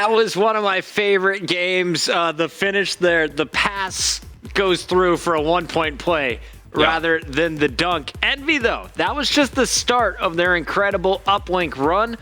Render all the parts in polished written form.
That was one of my favorite games. The finish there, the pass goes through for a 1-point play rather than the dunk. Envy, though, that was just the start of their incredible uplink run.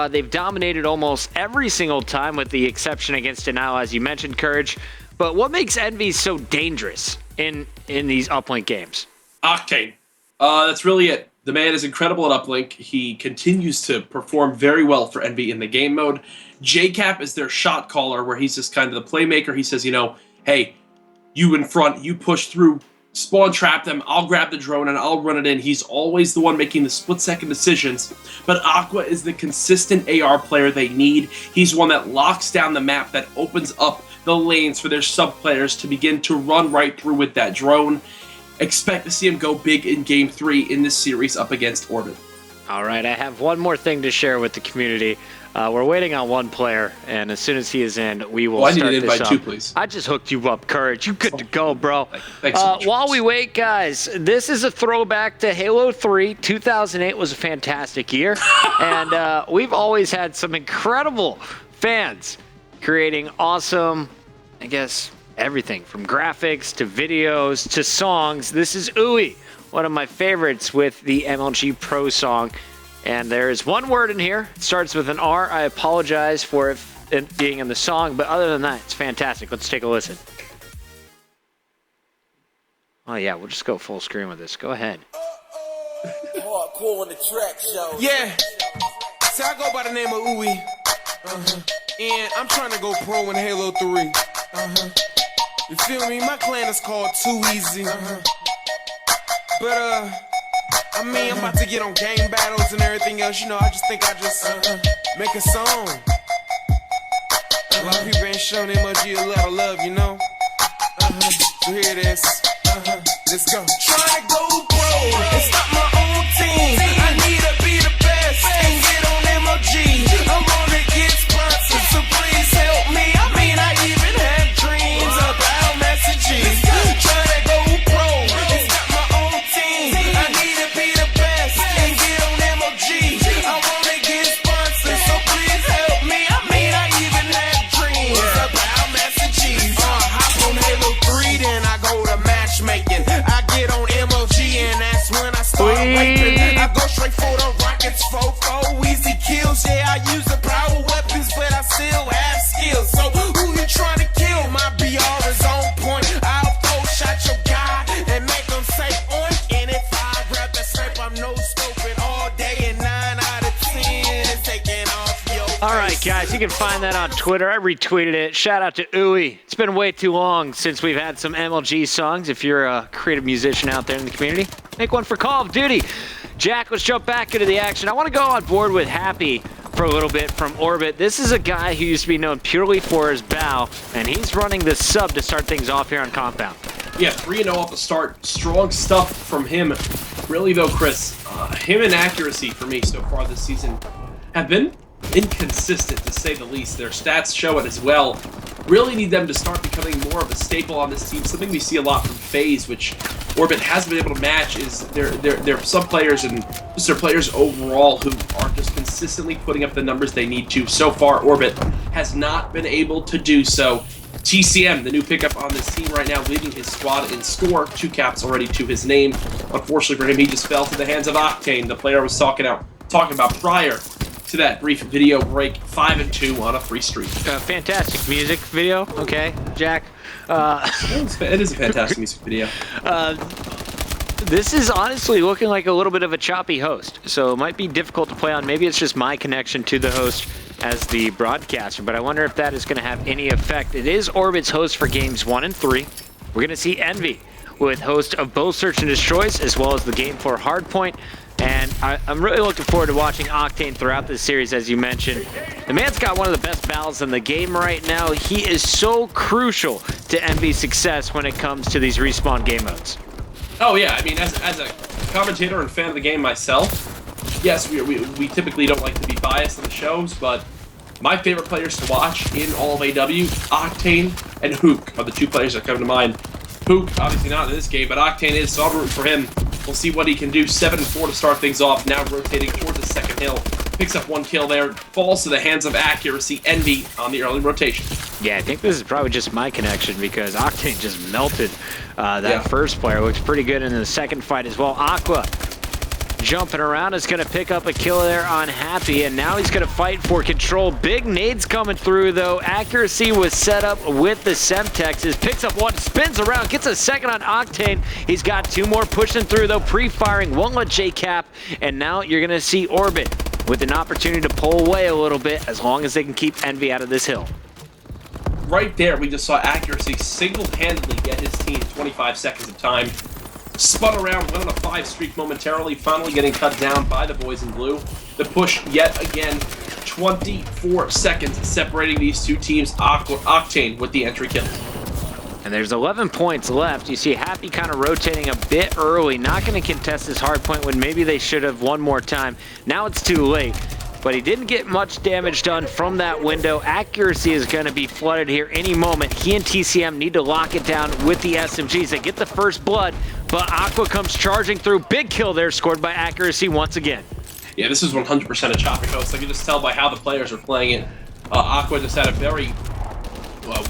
They've dominated almost every single time with the exception against Denial, as you mentioned, Courage. But what makes Envy so dangerous in these uplink games? Octane. That's really it. The man is incredible at uplink. He continues to perform very well for Envy in the game mode. JCap is their shot caller, where he's just kind of the playmaker. He says, hey, you in front, you push through, spawn trap them, I'll grab the drone and I'll run it in. He's always the one making the split-second decisions. But Aqua is the consistent AR player they need. He's one that locks down the map, that opens up the lanes for their sub-players to begin to run right through with that drone. Expect to see him go big in Game 3 in this series up against Orbit. All right, I have one more thing to share with the community. We're waiting on one player, and as soon as he is in, we will start this up. I need to invite two, please. I just hooked you up, Courage. You good to go, bro. Thanks so much. While we wait, guys, this is a throwback to Halo 3. 2008 was a fantastic year, and we've always had some incredible fans creating awesome, I guess, everything from graphics to videos to songs. This is Ooey, one of my favorites with the MLG Pro song. And there's one word in here. It starts with an R. I apologize for it being in the song, but other than that, it's fantastic. Let's take a listen. Oh, yeah, we'll just go full screen with this. Go ahead. Hardcore on the track show. Yeah. See, I go by the name of Ooey. And I'm trying to go pro in Halo 3. You feel me? My clan is called Too Easy. But, I'm about to get on game battles and everything else. I just think I make a song. A lot of people ain't showing MLG a lot of love, So here it is. Let's go. Try to go pro and stop my own team. I need to be the best and get on MLG. I'm gonna get sponsors, so please help me. I even have dreams about messages. Try to go pro and stop my own team. I need to be the best and get on MLG. I wanna get sponsors, so please help me. I even have dreams about messages. Hop on Halo 3, then I go to matchmaking. I get on MLG and that's when I start raping. I go straight for the rockets, 4-4, easy kills. Yeah, I use the power weapons, but I still have skills. So who you trying to kill? My BR is on point. I'll throw shot your guy and make them say oink. And if I grab the snipe, I'm no scoping all day, and 9 out of 10 is taking off your face. All right, guys, you can find that on Twitter. I retweeted it. Shout out to Ooey. It's been way too long since we've had some MLG songs. If you're a creative musician out there in the community, make one for Call of Duty. Jack, let's jump back into the action. I want to go on board with Happy for a little bit from Orbit. This is a guy who used to be known purely for his bow, and he's running the sub to start things off here on Compound. Yeah, 3-0 off the start. Strong stuff from him. Really, though, Chris, him and accuracy for me so far this season have been inconsistent, to say the least. Their stats show it as well. Really need them to start becoming more of a staple on this team. Something we see a lot from FaZe, which Orbit hasn't been able to match, is their sub-players and just their players overall who are just consistently putting up the numbers they need to. So far, Orbit has not been able to do so. TCM, the new pickup on this team right now, leading his squad in score. 2 caps already to his name. Unfortunately for him, he just fell to the hands of Octane, the player I was talking about prior to that brief video break. 5-2 on a free streak. Fantastic music video. Okay, Jack. It is a fantastic music video. This is honestly looking like a little bit of a choppy host, so it might be difficult to play on. Maybe it's just my connection to the host as the broadcaster, but I wonder if that is going to have any effect. It is Orbit's host for games 1 and 3. We're going to see Envy with host of both Search and Destroys, as well as the game for Hardpoint. And I'm really looking forward to watching Octane throughout this series, as you mentioned. The man's got one of the best battles in the game right now. He is so crucial to Envy's success when it comes to these respawn game modes. Oh yeah, I mean, as a commentator and fan of the game myself, yes, we typically don't like to be biased on the shows, but my favorite players to watch in all of AW, Octane and Hook are the 2 players that come to mind. Hook, obviously not in this game, but Octane is, so I'm rooting for him. We'll see what he can do. 7-4 to start things off, now rotating towards the second hill. picks up 1 kill there, falls to the hands of Accuracy. Envy on the early rotation. Yeah, I think this is probably just my connection because Octane just melted that first player. Looks pretty good in the second fight as well. Aqua jumping around is going to pick up a kill there on Happy, and now he's going to fight for control. Big nades coming through, though. Accuracy was set up with the Semtexes. Picks up 1, spins around, gets a second on Octane. He's got 2 more pushing through, though. Pre-firing, won't let JCap, and now you're going to see Orbit with an opportunity to pull away a little bit as long as they can keep Envy out of this hill. Right there, we just saw Accuracy single-handedly get his team 25 seconds of time. Spun around, went on a 5 streak momentarily, finally getting cut down by the boys in blue. The push yet again, 24 seconds separating these 2 teams. Octane with the entry kill. And there's 11 points left. You see Happy kind of rotating a bit early, not going to contest this hard point when maybe they should have one more time. Now it's too late. But he didn't get much damage done from that window. Accuracy is going to be flooded here any moment. He and TCM need to lock it down with the SMGs. They get the first blood, but Aqua comes charging through. Big kill there, scored by Accuracy once again. Yeah, this is 100% a choppy host. I can just tell by how the players are playing it. Aqua just had a very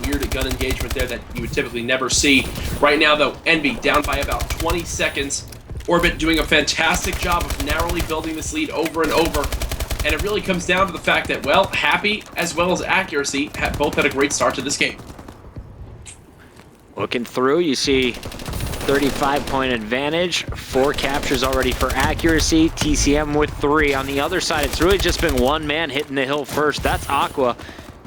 weird gun engagement there that you would typically never see. Right now, though, Envy down by about 20 seconds. Orbit doing a fantastic job of narrowly building this lead over and over. And it really comes down to the fact that, well, Happy as well as Accuracy have both had a great start to this game. Looking through, you see 35-point advantage. 4 captures already for Accuracy. TCM with 3. On the other side, it's really just been one man hitting the hill first. That's Aqua.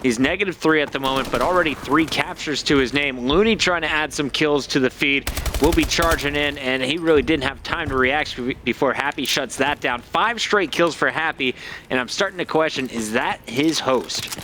He's -3 at the moment, but already 3 captures to his name. Looney trying to add some kills to the feed. Will be charging in, and he really didn't have time to react before Happy shuts that down. 5 straight kills for Happy, and I'm starting to question, is that his host?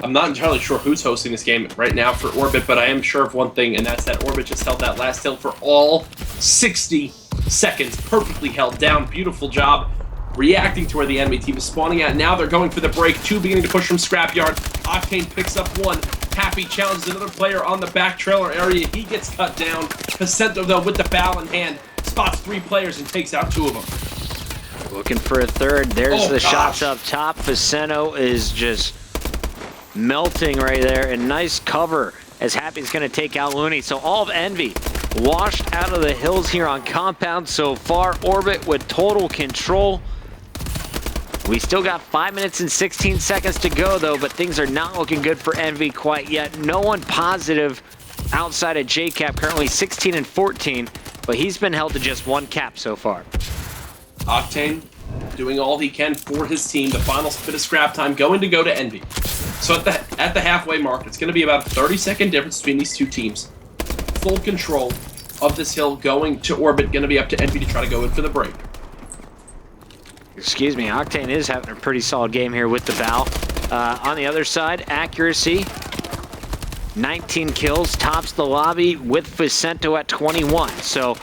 I'm not entirely sure who's hosting this game right now for Orbit, but I am sure of one thing, and that's that Orbit just held that last hill for all 60 seconds. Perfectly held down. Beautiful job reacting to where the enemy team is spawning at. Now they're going for the break. 2 beginning to push from Scrapyard. Octane picks up 1. Happy challenges another player on the back trailer area. He gets cut down. Pacento, though, with the bow in hand, spots 3 players and takes out 2 of them. Looking for a third. There's the shots up top. Pacento is just melting right there, and nice cover as Happy's going to take out Looney. So all of Envy washed out of the hills here on Compound so far. Orbit with total control. We still got 5 minutes and 16 seconds to go, though, but things are not looking good for Envy quite yet. No one positive outside of JCap, currently 16 and 14, but he's been held to just 1 cap so far. Octane doing all he can for his team. The final bit of scrap time going to go to Envy. So at the halfway mark, it's going to be about a 30-second difference between these 2 teams. Full control of this hill going to Orbit, going to be up to Envy to try to go in for the break. Excuse me, Octane is having a pretty solid game here with the bow. On the other side, Accuracy, 19 kills, tops the lobby with Vicento at 21. So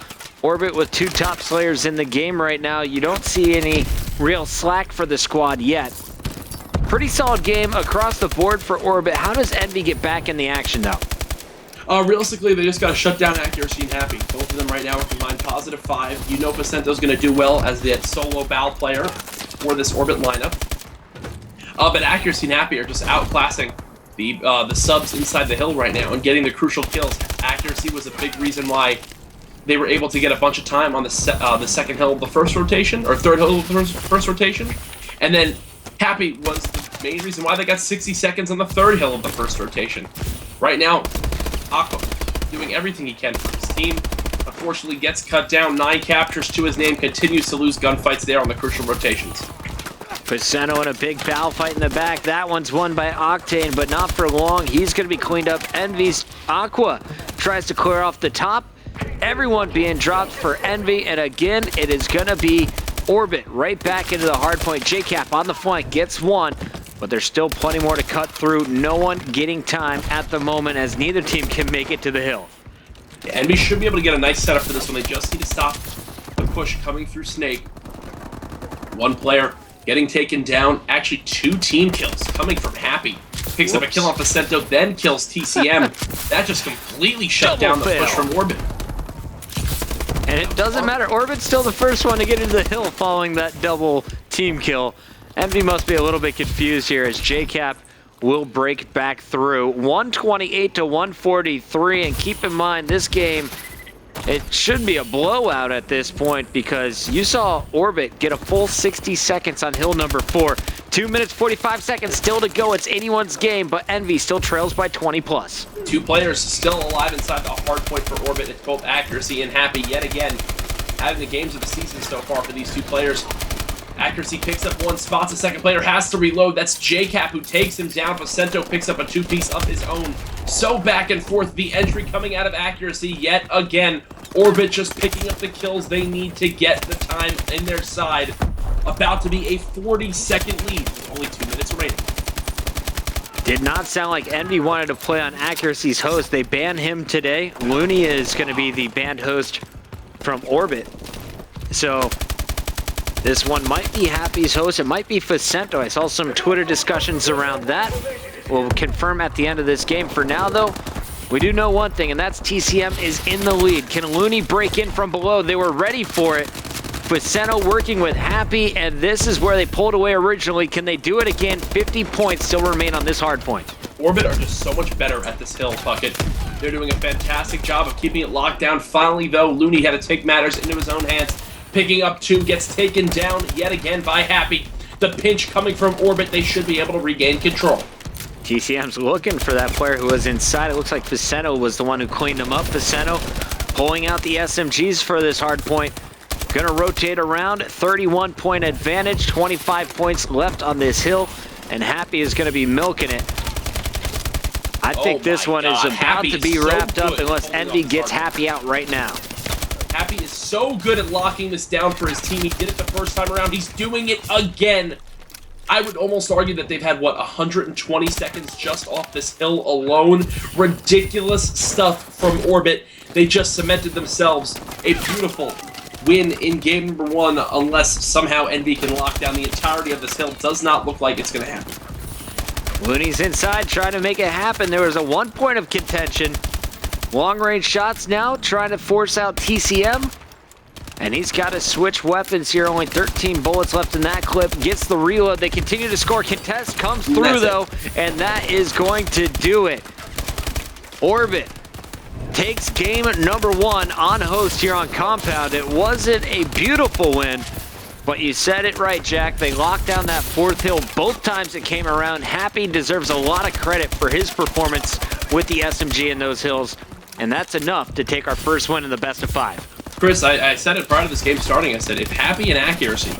Orbit with 2 top slayers in the game right now. You don't see any real slack for the squad yet. Pretty solid game across the board for Orbit. How does Envy get back in the action, though? Realistically, they just got to shut down Accuracy and Happy. Both of them right now are combined +5. You know Pacento's going to do well as the solo bow player for this Orbit lineup. But Accuracy and Happy are just outclassing the subs inside the hill right now and getting the crucial kills. Accuracy was a big reason why they were able to get a bunch of time on the second hill of the first rotation, or third hill of the first rotation. And then Happy was the main reason why they got 60 seconds on the third hill of the first rotation. Right now, Aqua doing everything he can for his team. Unfortunately, gets cut down. 9 captures to his name. Continues to lose gunfights there on the crucial rotations. Pacento in a big foul fight in the back. That one's won by Octane, but not for long. He's going to be cleaned up. Envy's Aqua tries to clear off the top. Everyone being dropped for Envy, and again, it is going to be Orbit right back into the hard point. JCap on the flank gets 1. But there's still plenty more to cut through. No one getting time at the moment as neither team can make it to the hill. Yeah, Envy should be able to get a nice setup for this one. They just need to stop the push coming through Snake. 1 player getting taken down. Actually, 2 team kills coming from Happy. Picks up a kill on Pacento, then kills TCM. That just completely shut down the push from Orbit. And it doesn't matter. Orbit's still the first one to get into the hill following that double team kill. Envy must be a little bit confused here as JCap will break back through. 128 to 143, and keep in mind this game, it should be a blowout at this point because you saw Orbit get a full 60 seconds on hill number 4. 2 minutes, 45 seconds still to go. It's anyone's game, but Envy still trails by 20 plus. 2 players still alive inside the hard point for Orbit. It's both Accuracy and Happy yet again. Having the games of the season so far for these 2 players. Accuracy picks up 1 spot. The second player has to reload. That's JCap who takes him down. Vicento picks up a 2-piece of his own. So back and forth. The entry coming out of Accuracy yet again. Orbit just picking up the kills they need to get the time in their side. About to be a 40-second lead. Only 2 minutes remaining. Did not sound like Envy wanted to play on Accuracy's host. They banned him today. Looney is going to be the banned host from Orbit. So this one might be Happy's host. It might be Vicento. I saw some Twitter discussions around that. We'll confirm at the end of this game. For now, though, we do know one thing, and that's TCM is in the lead. Can Looney break in from below? They were ready for it. Vicento working with Happy, and this is where they pulled away originally. Can they do it again? 50 points still remain on this hard point. Orbit are just so much better at this hill, Bucket. They're doing a fantastic job of keeping it locked down. Finally, though, Looney had to take matters into his own hands. Picking up 2, gets taken down yet again by Happy. The pinch coming from Orbit, they should be able to regain control. TCM's looking for that player who was inside. It looks like Vicento was the one who cleaned him up. Vicento pulling out the SMGs for this hard point. Gonna rotate around, 31-point advantage, 25 points left on this hill, and Happy is gonna be milking it. I think this one is about to be wrapped up unless Envy gets Happy out right now. Happy is so good at locking this down for his team. He did it the first time around. He's doing it again. I would almost argue that they've had, what, 120 seconds just off this hill alone. Ridiculous stuff from Orbit. They just cemented themselves a beautiful win in game number 1, unless somehow Envy can lock down the entirety of this hill. Does not look like it's going to happen. Looney's inside trying to make it happen. There was a 1 point of contention. Long-range shots now, trying to force out TCM. And he's got to switch weapons here. Only 13 bullets left in that clip. Gets the reload. They continue to score. Contest comes through, though, and that is going to do it. Orbit takes game number 1 on host here on Compound. It wasn't a beautiful win, but you said it right, Jack. They locked down that 4th hill both times it came around. Happy deserves a lot of credit for his performance with the SMG in those hills, and that's enough to take our first win in the best of 5. Chris, I said it prior to this game starting. I said if Happy and Accuracy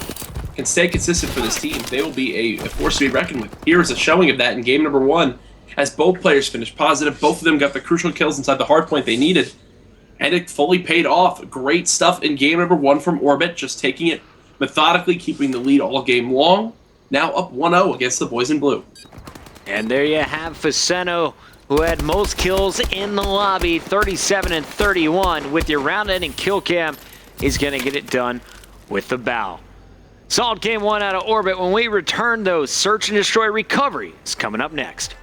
can stay consistent for this team, they will be a force to be reckoned with. Here is a showing of that in game number 1. As both players finished positive, both of them got the crucial kills inside the hard point they needed, and it fully paid off. Great stuff in game number 1 from Orbit, just taking it methodically, keeping the lead all game long. Now up 1-0 against the boys in blue. And there you have Vicento, who had most kills in the lobby, 37 and 31. With your round-ending kill cam, he's going to get it done with the bow. Solid game 1 out of Orbit. When we return, though, Search and Destroy Recovery is coming up next.